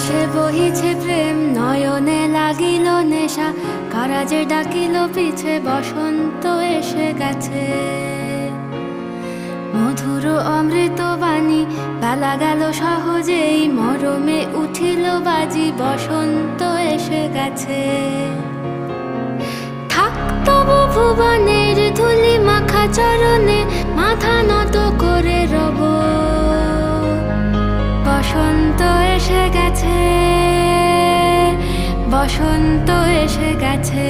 বাতাসে বহিছে প্রেম, নয়নে লাগিল নেশা, কারাজে ডাকিল পিছে, বসন্ত এসে গেছে। মধুর অমৃত বাণী, বেলা গেল সহজেই, মরমে উঠিল বাজি, বসন্ত এসে গেছে। থাক তবু ভুবনের ধুলি মাখা চরণে, মাথা নত করে রব। বসন্ত এসে গেছে, বসন্ত এসে গেছে।